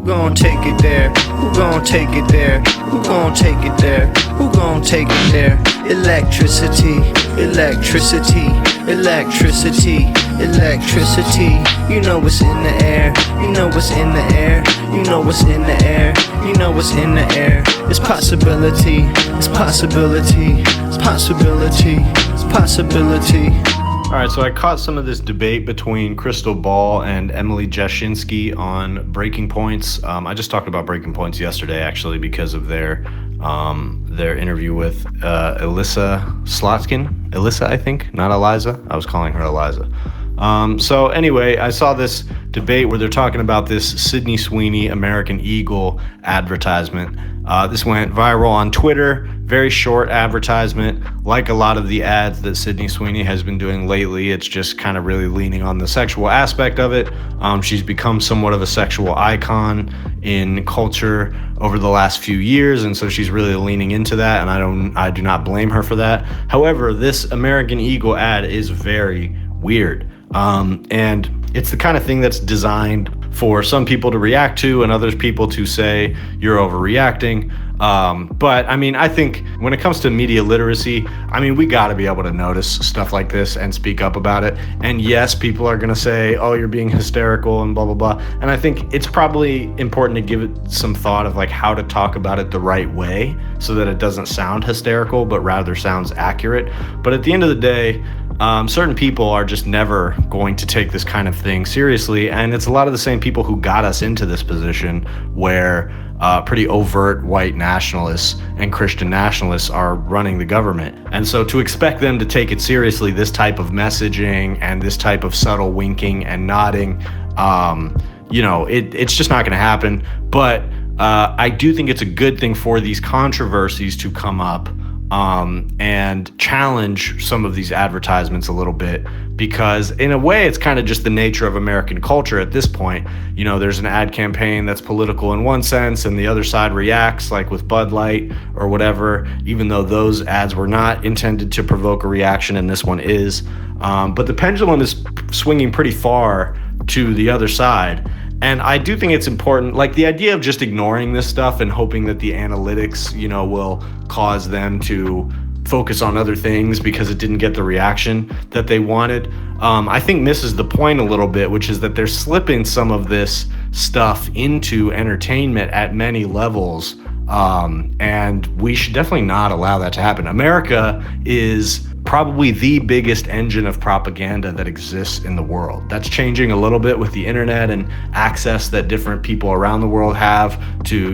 Who gon' take it there? Who gon' take it there? Who gon' take it there? Who gon' take it there? Electricity, electricity, electricity, electricity. You know what's in the air. You know what's in the air. You know what's in the air. You know what's in the air. It's possibility. It's possibility. It's possibility. It's possibility. All right, so I caught some of this debate between Krystal Ball and Emily Jashinsky on breaking points. I just talked about breaking points yesterday, actually, because of their interview with Elissa Slotkin. Elissa, I think, not Eliza. I was calling her Eliza. So anyway, I saw this debate where they're talking about this Sydney Sweeney American Eagle advertisement. This went viral on Twitter. Very short advertisement. Like a lot of the ads that Sydney Sweeney has been doing lately, it's just kind of really leaning on the sexual aspect of it. She's become somewhat of a sexual icon in culture over the last few years, and so she's really leaning into that, and I do not blame her for that. However, this American Eagle ad is very weird. And it's the kind of thing that's designed for some people to react to and others people to say you're overreacting. But I mean, I think when it comes to media literacy, I mean, we got to be able to notice stuff like this and speak up about it. And yes, people are going to say, oh, you're being hysterical and blah, blah, blah. And I think it's probably important to give it some thought of like how to talk about it the right way so that it doesn't sound hysterical, but rather sounds accurate. But at the end of the day, certain people are just never going to take this kind of thing seriously. And it's a lot of the same people who got us into this position where pretty overt white nationalists and Christian nationalists are running the government. And so to expect them to take it seriously, this type of messaging and this type of subtle winking and nodding, it's just not going to happen. But I do think it's a good thing for these controversies to come up and challenge some of these advertisements a little bit, because in a way it's kind of just the nature of American culture at this point. You know, there's an ad campaign that's political in one sense and the other side reacts, like with Bud Light or whatever, even though those ads were not intended to provoke a reaction and this one is. But the pendulum is swinging pretty far to the other side. And I do think it's important, like the idea of just ignoring this stuff and hoping that the analytics, will cause them to focus on other things because it didn't get the reaction that they wanted, I think misses the point a little bit, which is that they're slipping some of this stuff into entertainment at many levels. And we should definitely not allow that to happen. America is probably the biggest engine of propaganda that exists in the world. That's changing a little bit with the internet and access that different people around the world have to,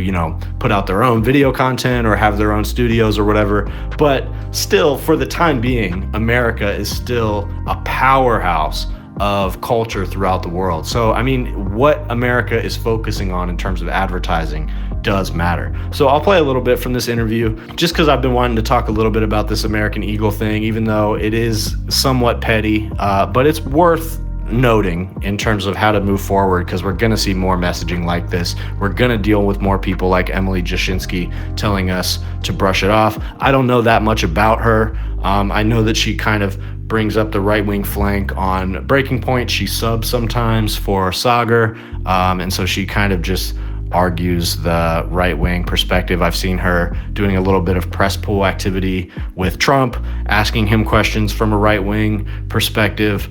put out their own video content or have their own studios or whatever. But still, for the time being, America is still a powerhouse of culture throughout the world. So, I mean, what America is focusing on in terms of advertising does matter. So I'll play a little bit from this interview just because I've been wanting to talk a little bit about this American Eagle thing, even though it is somewhat petty, but it's worth noting in terms of how to move forward, because we're going to see more messaging like this. We're going to deal with more people like Emily Jashinsky telling us to brush it off. I don't know that much about her. I know that she kind of brings up the right-wing flank on Breaking Point. She subs sometimes for Sagar, and so she kind of just argues the right-wing perspective. I've seen her doing a little bit of press pool activity with Trump, asking him questions from a right-wing perspective.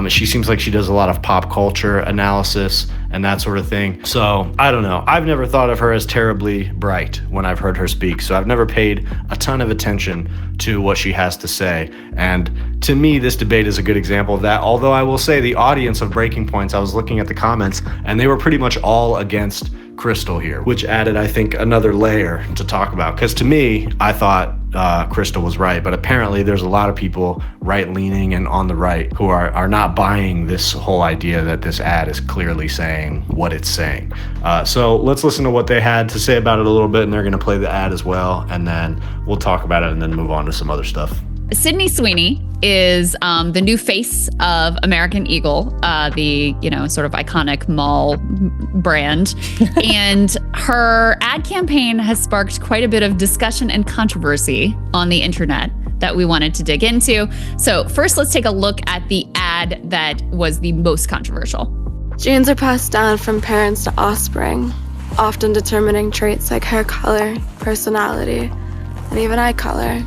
She seems like she does a lot of pop culture analysis and that sort of thing. So I don't know. I've never thought of her as terribly bright when I've heard her speak. So I've never paid a ton of attention to what she has to say. And to me, this debate is a good example of that. Although I will say the audience of Breaking Points, I was looking at the comments and they were pretty much all against Krystal here, which added, I think, another layer to talk about. Because to me, I thought Krystal was right, but apparently there's a lot of people right-leaning and on the right who are not buying this whole idea that this ad is clearly saying what it's saying. So let's listen to what they had to say about it a little bit, and they're going to play the ad as well, and then we'll talk about it and then move on to some other stuff. Sydney Sweeney is the new face of American Eagle, the sort of iconic mall brand. And her ad campaign has sparked quite a bit of discussion and controversy on the internet that we wanted to dig into. So first, let's take a look at the ad that was the most controversial. Genes are passed down from parents to offspring. often determining traits like hair color, personality, and even eye color.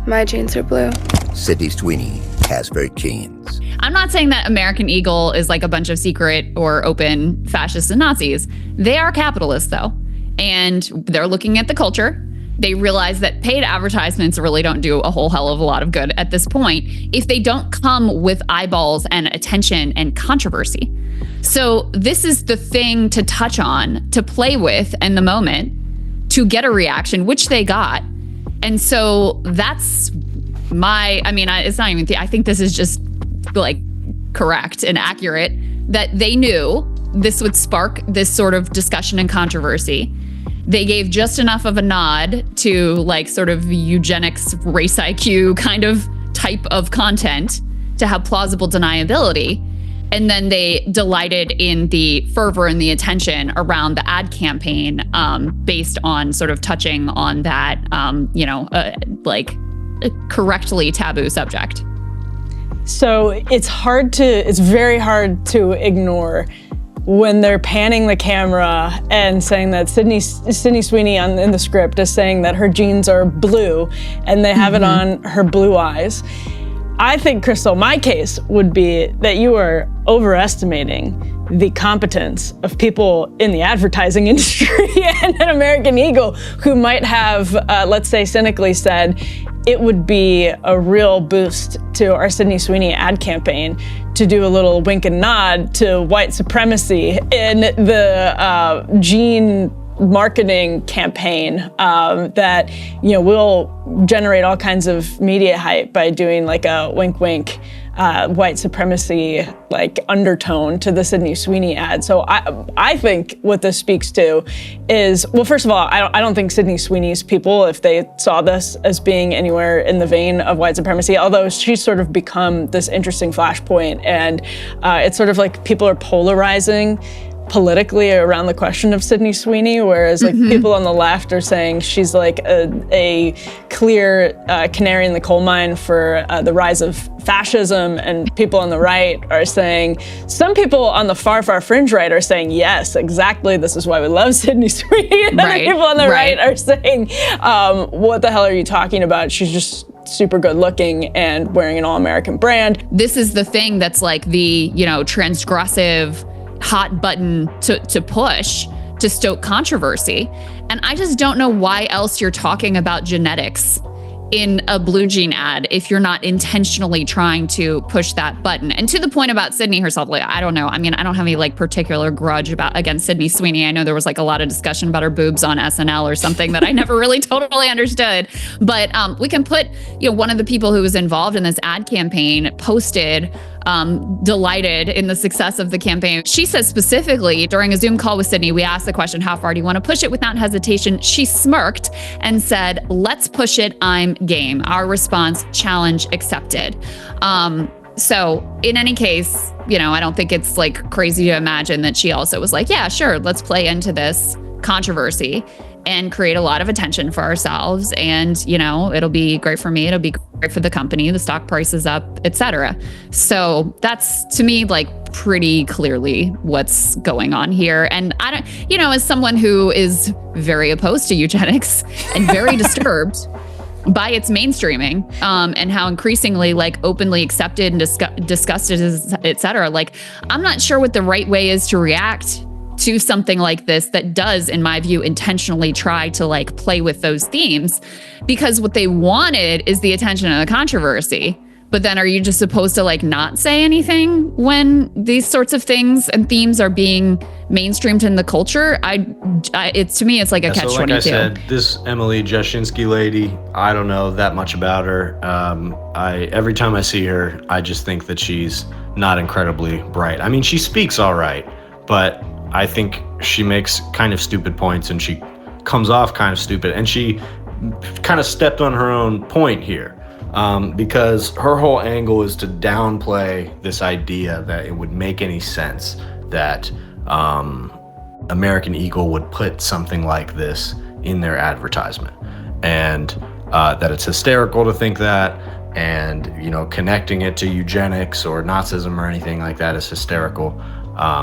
My genes are blue. Sydney Sweeney has her genes. I'm not saying that American Eagle is like a bunch of secret or open fascists and Nazis. They are capitalists, though, and they're looking at the culture. They realize that paid advertisements really don't do a whole hell of a lot of good at this point if they don't come with eyeballs and attention and controversy. So this is the thing to touch on, to play with in the moment, to get a reaction, which they got. And so that's it's not even, I think this is just like correct and accurate, that they knew this would spark this sort of discussion and controversy. They gave just enough of a nod to like sort of eugenics, race IQ kind of type of content to have plausible deniability. And then they delighted in the fervor and the attention around the ad campaign based on sort of touching on that, like a correctly taboo subject. So it's very hard to ignore when they're panning the camera and saying that Sydney Sweeney in the script is saying that her genes are blue and they have it on her blue eyes. I think, Krystal, my case would be that you are overestimating the competence of people in the advertising industry and at American Eagle who might have, let's say cynically said, it would be a real boost to our Sydney Sweeney ad campaign to do a little wink and nod to white supremacy in the gene marketing campaign that will generate all kinds of media hype by doing like a wink wink white supremacy like undertone to the Sydney Sweeney ad. So I think what this speaks to is, well, first of all, I don't think Sydney Sweeney's people, if they saw this as being anywhere in the vein of white supremacy, although she's sort of become this interesting flashpoint, and it's sort of like people are polarizing politically around the question of Sydney Sweeney, whereas like people on the left are saying she's like a clear canary in the coal mine for the rise of fascism, and people on the right are saying, some people on the far fringe right are saying, yes, exactly, this is why we love Sydney Sweeney, and other people on the right are saying, what the hell are you talking about? She's just super good looking and wearing an all-American brand. This is the thing that's like the, transgressive hot button to push to stoke controversy. And I just don't know why else you're talking about genetics in a blue jean ad if you're not intentionally trying to push that button. And to the point about Sydney herself, like, I don't know. I mean, I don't have any like particular grudge against Sydney Sweeney. I know there was like a lot of discussion about her boobs on SNL or something that I never really totally understood. But we can put, one of the people who was involved in this ad campaign posted delighted in the success of the campaign. She says specifically, during a Zoom call with Sydney, we asked the question, how far do you want to push it? Without hesitation, she smirked and said, let's push it, I'm game. Our response, challenge accepted. So in any case, I don't think it's like crazy to imagine that she also was like, yeah, sure, let's play into this controversy and create a lot of attention for ourselves. And, it'll be great for me. It'll be great for the company. The stock price is up, etc. So that's, to me, like pretty clearly what's going on here. And I don't, as someone who is very opposed to eugenics and very disturbed by its mainstreaming, and how increasingly like openly accepted and discussed it is, etc. Like, I'm not sure what the right way is to react to something like this that does, in my view, intentionally try to like play with those themes, because what they wanted is the attention and the controversy. But then are you just supposed to like not say anything when these sorts of things and themes are being mainstreamed in the culture? It's, to me, it's like a catch-22. So like I said, this Emily Jashinsky lady, I don't know that much about her. Every time I see her, I just think that she's not incredibly bright. I mean, she speaks all right, but I think she makes kind of stupid points, and she comes off kind of stupid, and she kind of stepped on her own point here, because her whole angle is to downplay this idea that it would make any sense that American Eagle would put something like this in their advertisement, and that it's hysterical to think that, and connecting it to eugenics or Nazism or anything like that is hysterical.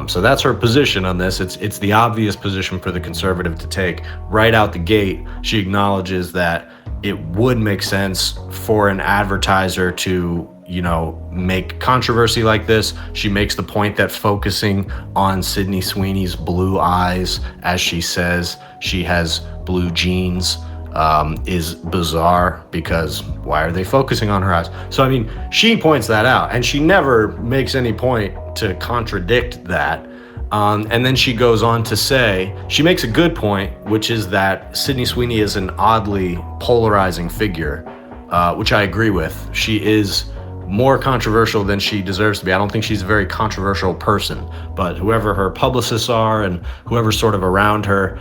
So that's her position on this. It's the obvious position for the conservative to take. Right out the gate, she acknowledges that it would make sense for an advertiser to, make controversy like this. She makes the point that focusing on Sydney Sweeney's blue eyes, as she says she has blue jeans, is bizarre, because why are they focusing on her eyes? So, she points that out, and she never makes any point to contradict that. And then she goes on to say, she makes a good point, which is that Sydney Sweeney is an oddly polarizing figure, which I agree with. She is more controversial than she deserves to be. I don't think she's a very controversial person, but whoever her publicists are and whoever's sort of around her,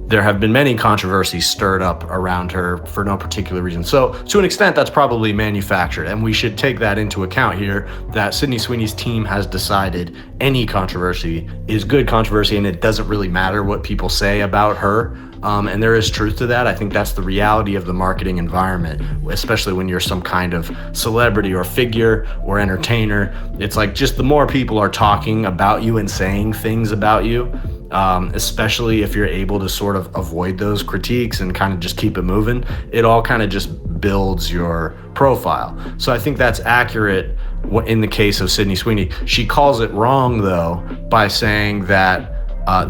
there have been many controversies stirred up around her for no particular reason. So to an extent, that's probably manufactured, and we should take that into account here, that Sydney Sweeney's team has decided any controversy is good controversy, and it doesn't really matter what people say about her. And there is truth to that. I think that's the reality of the marketing environment, especially when you're some kind of celebrity or figure or entertainer. It's like, just the more people are talking about you and saying things about you, especially if you're able to sort of avoid those critiques and kind of just keep it moving, it all kind of just builds your profile. So I think that's accurate in the case of Sydney Sweeney. She calls it wrong, though, by saying that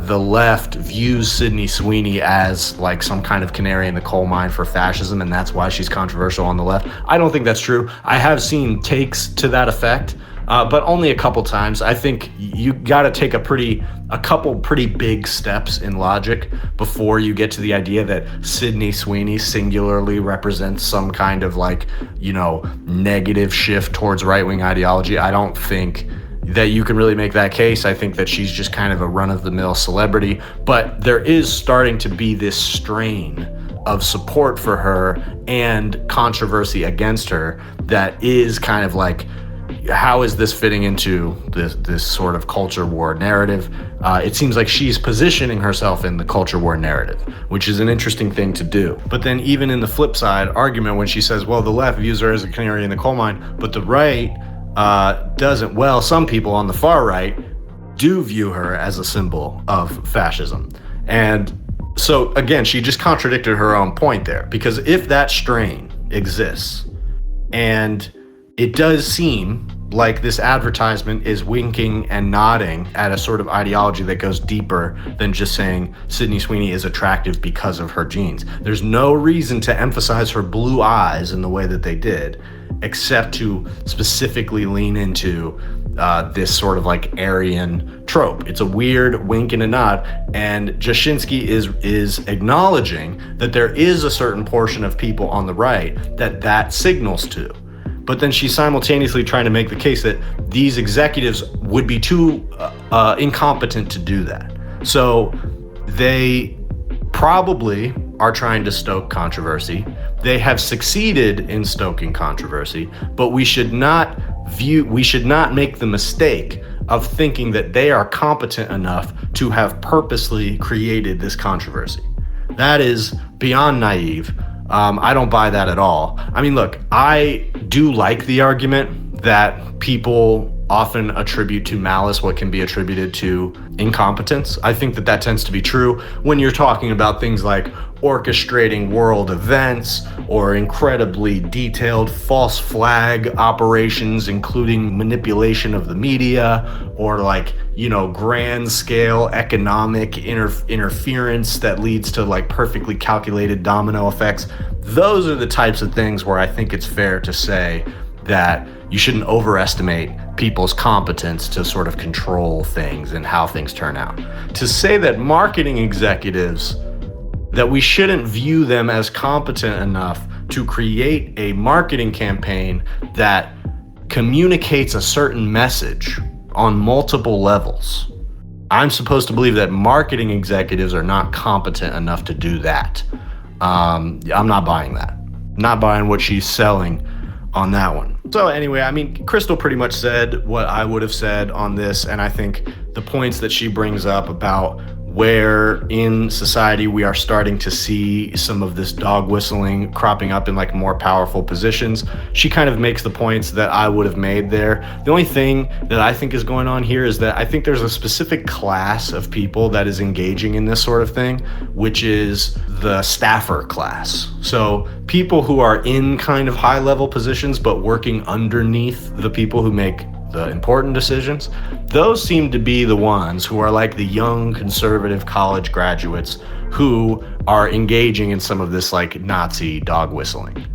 the left views Sydney Sweeney as like some kind of canary in the coal mine for fascism, and that's why she's controversial on the left. I don't think that's true. I have seen takes to that effect, but only a couple times. I think you got to take a couple pretty big steps in logic before you get to the idea that Sydney Sweeney singularly represents some kind of negative shift towards right-wing ideology. I don't think that you can really make that case. I think that she's just kind of a run-of-the-mill celebrity, but there is starting to be this strain of support for her and controversy against her that is kind of like, how is this fitting into this sort of culture war narrative? It seems like she's positioning herself in the culture war narrative, which is an interesting thing to do. But then even in the flip side argument, when she says, well, the left views her as a canary in the coal mine, but the right doesn't, well, some people on the far right do view her as a symbol of fascism. And so again, she just contradicted her own point there, because if that strain exists, and it does seem like this advertisement is winking and nodding at a sort of ideology that goes deeper than just saying Sydney Sweeney is attractive because of her genes. There's no reason to emphasize her blue eyes in the way that they did, except to specifically lean into this sort of like Aryan trope. It's a weird wink and a nod, and Jashinsky is acknowledging that there is a certain portion of people on the right that signals to. But then she's simultaneously trying to make the case that these executives would be too incompetent to do that. So they probably are trying to stoke controversy. They have succeeded in stoking controversy, but we should not make the mistake of thinking that they are competent enough to have purposely created this controversy. That is beyond naive. I don't buy that at all. Look, I do like the argument that people often attribute to malice what can be attributed to incompetence. I think that tends to be true when you're talking about things like orchestrating world events or incredibly detailed false flag operations, including manipulation of the media, or grand scale economic interference that leads to perfectly calculated domino effects. Those are the types of things where I think it's fair to say that you shouldn't overestimate people's competence to sort of control things and how things turn out. To say that marketing executives, that we shouldn't view them as competent enough to create a marketing campaign that communicates a certain message on multiple levels. I'm supposed to believe that marketing executives are not competent enough to do that. I'm not buying that. Not buying what she's selling on that one. So anyway, Krystal pretty much said what I would have said on this, and I think the points that she brings up about where in society we are starting to see some of this dog whistling cropping up in like more powerful positions. She kind of makes the points that I would have made there. The only thing that I think is going on here is that I think there's a specific class of people that is engaging in this sort of thing, which is the staffer class. So people who are in kind of high level positions but working underneath the people who make the important decisions, those seem to be the ones who are like the young conservative college graduates who are engaging in some of this like Nazi dog whistling.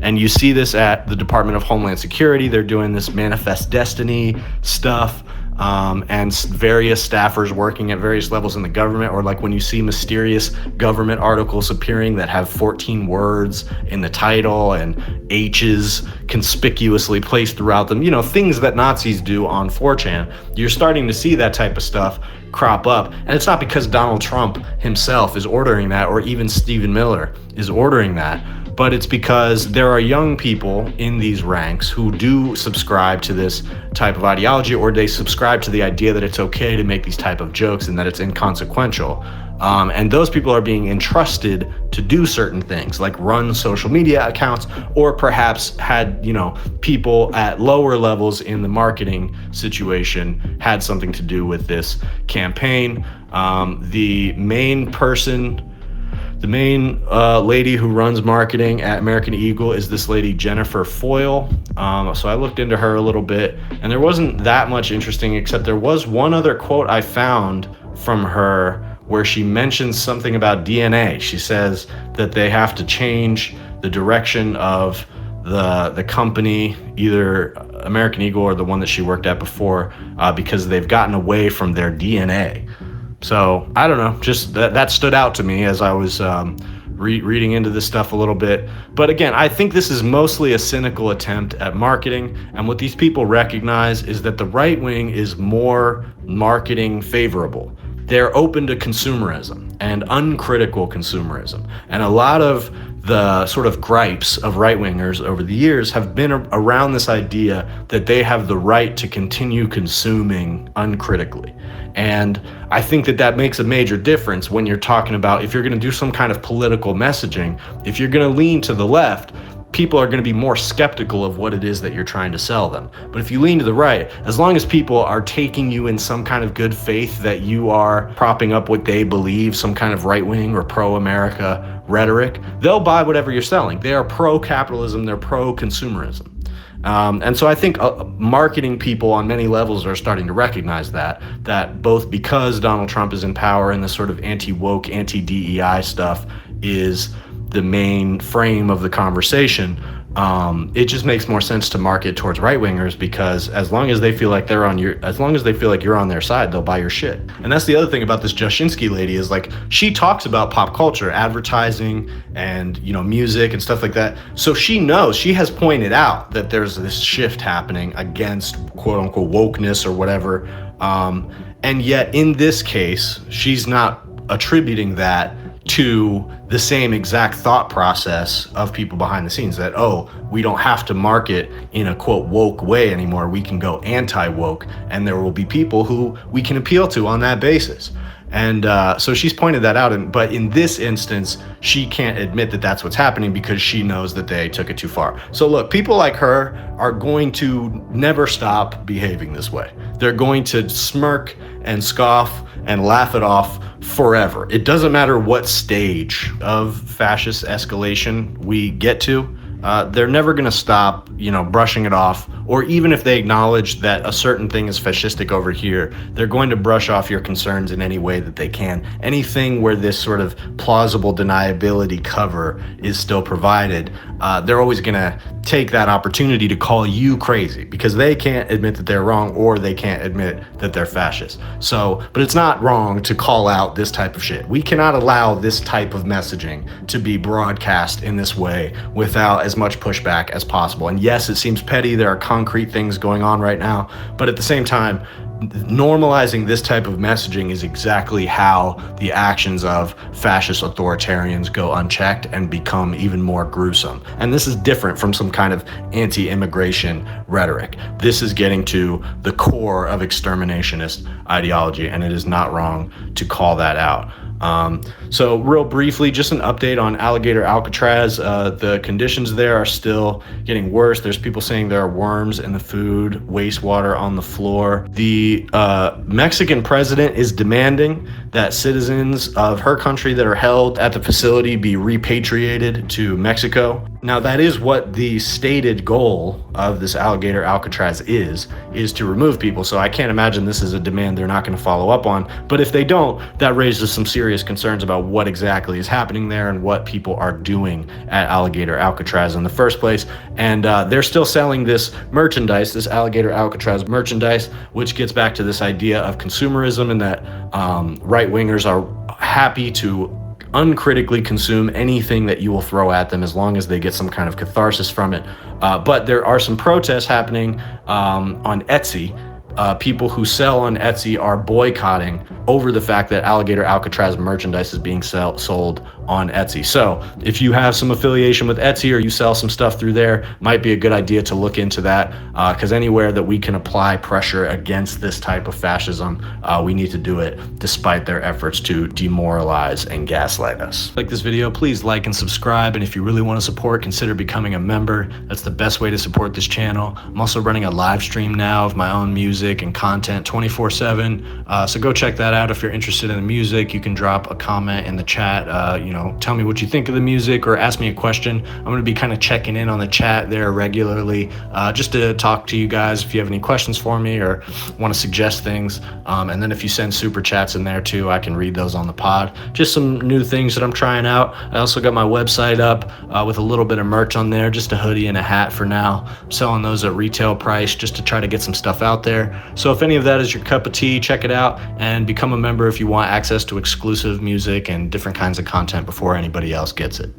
And you see this at the Department of Homeland Security. They're doing this manifest destiny stuff, and various staffers working at various levels in the government, or like when you see mysterious government articles appearing that have 14 words in the title and H's conspicuously placed throughout them, you know, things that Nazis do on 4chan. You're starting to see that type of stuff crop up. And it's not because Donald Trump himself is ordering that, or even Stephen Miller is ordering that, but it's because there are young people in these ranks who do subscribe to this type of ideology, or they subscribe to the idea that it's okay to make these type of jokes and that it's inconsequential. And those people are being entrusted to do certain things, like run social media accounts, or perhaps had, you know, people at lower levels in the marketing situation had something to do with this campaign. The main lady who runs marketing at American Eagle is this lady, Jennifer Foyle. So I looked into her a little bit, and there wasn't that much interesting, except there was one other quote I found from her where she mentions something about DNA. She says that they have to change the direction of the company, either American Eagle or the one that she worked at before, because they've gotten away from their DNA. So I don't know, just that stood out to me as I was reading into this stuff a little bit. But again, I think this is mostly a cynical attempt at marketing. And what these people recognize is that the right wing is more marketing favorable. They're open to consumerism and uncritical consumerism. And a lot of the sort of gripes of right-wingers over the years have been around this idea that they have the right to continue consuming uncritically. And I think that makes a major difference when you're talking about, if you're going to do some kind of political messaging, if you're going to lean to the left, people are going to be more skeptical of what it is that you're trying to sell them. But if you lean to the right, as long as people are taking you in some kind of good faith that you are propping up what they believe, some kind of right-wing or pro-America rhetoric, they'll buy whatever you're selling. They are pro-capitalism, they're pro-consumerism. And so I think marketing people on many levels are starting to recognize that both because Donald Trump is in power and this sort of anti-woke, anti-DEI stuff is the main frame of the conversation, it just makes more sense to market towards right-wingers, because as long as they feel like you're on their side, they'll buy your shit. And that's the other thing about this Jashinsky lady, is like, she talks about pop culture, advertising, and, you know, music and stuff like that. So she knows, she has pointed out that there's this shift happening against quote unquote wokeness or whatever. And yet in this case, she's not attributing that to the same exact thought process of people behind the scenes, that, oh, we don't have to market in a quote woke way anymore. We can go anti-woke, and there will be people who we can appeal to on that basis. And so she's pointed that out. But in this instance, she can't admit that that's what's happening, because she knows that they took it too far. So look, people like her are going to never stop behaving this way. They're going to smirk and scoff and laugh it off forever. It doesn't matter what stage of fascist escalation we get to. They're never going to stop, you know, brushing it off. Or even if they acknowledge that a certain thing is fascistic over here, they're going to brush off your concerns in any way that they can. Anything where this sort of plausible deniability cover is still provided, they're always going to take that opportunity to call you crazy, because they can't admit that they're wrong, or they can't admit that they're fascist. So, but it's not wrong to call out this type of shit. We cannot allow this type of messaging to be broadcast in this way without as much pushback as possible. And yes, it seems petty. There are concrete things going on right now, but at the same time, normalizing this type of messaging is exactly how the actions of fascist authoritarians go unchecked and become even more gruesome. And this is different from some kind of anti-immigration rhetoric. This is getting to the core of exterminationist ideology, and it is not wrong to call that out. So real briefly, just an update on Alligator Alcatraz. The conditions there are still getting worse. There's people saying there are worms in the food, wastewater on the floor. The Mexican president is demanding that citizens of her country that are held at the facility be repatriated to Mexico. Now, that is what the stated goal of this Alligator Alcatraz is to remove people. So I can't imagine this is a demand they're not going to follow up on. But if they don't, that raises some serious concerns about what exactly is happening there and what people are doing at Alligator Alcatraz in the first place. And they're still selling this merchandise, this Alligator Alcatraz merchandise, which gets back to this idea of consumerism and that right-wingers are happy to uncritically consume anything that you will throw at them as long as they get some kind of catharsis from it. But there are some protests happening on Etsy. People who sell on Etsy are boycotting over the fact that Alligator Alcatraz merchandise is being sold on Etsy. So if you have some affiliation with Etsy or you sell some stuff through there, might be a good idea to look into that, because anywhere that we can apply pressure against this type of fascism, we need to do it despite their efforts to demoralize and gaslight us. Like this video, please like and subscribe. And if you really want to support, consider becoming a member. That's the best way to support this channel. I'm also running a live stream now of my own music and content 24/7. So go check that out if you're interested in the music. You can drop a comment in the chat, tell me what you think of the music or ask me a question. I'm going to be kind of checking in on the chat there regularly, just to talk to you guys if you have any questions for me or want to suggest things. And then if you send super chats in there too, I can read those on the pod. Just some new things that I'm trying out. I also got my website up with a little bit of merch on there, just a hoodie and a hat for now. I'm selling those at retail price just to try to get some stuff out there. So if any of that is your cup of tea, check it out and become a member if you want access to exclusive music and different kinds of content before anybody else gets it.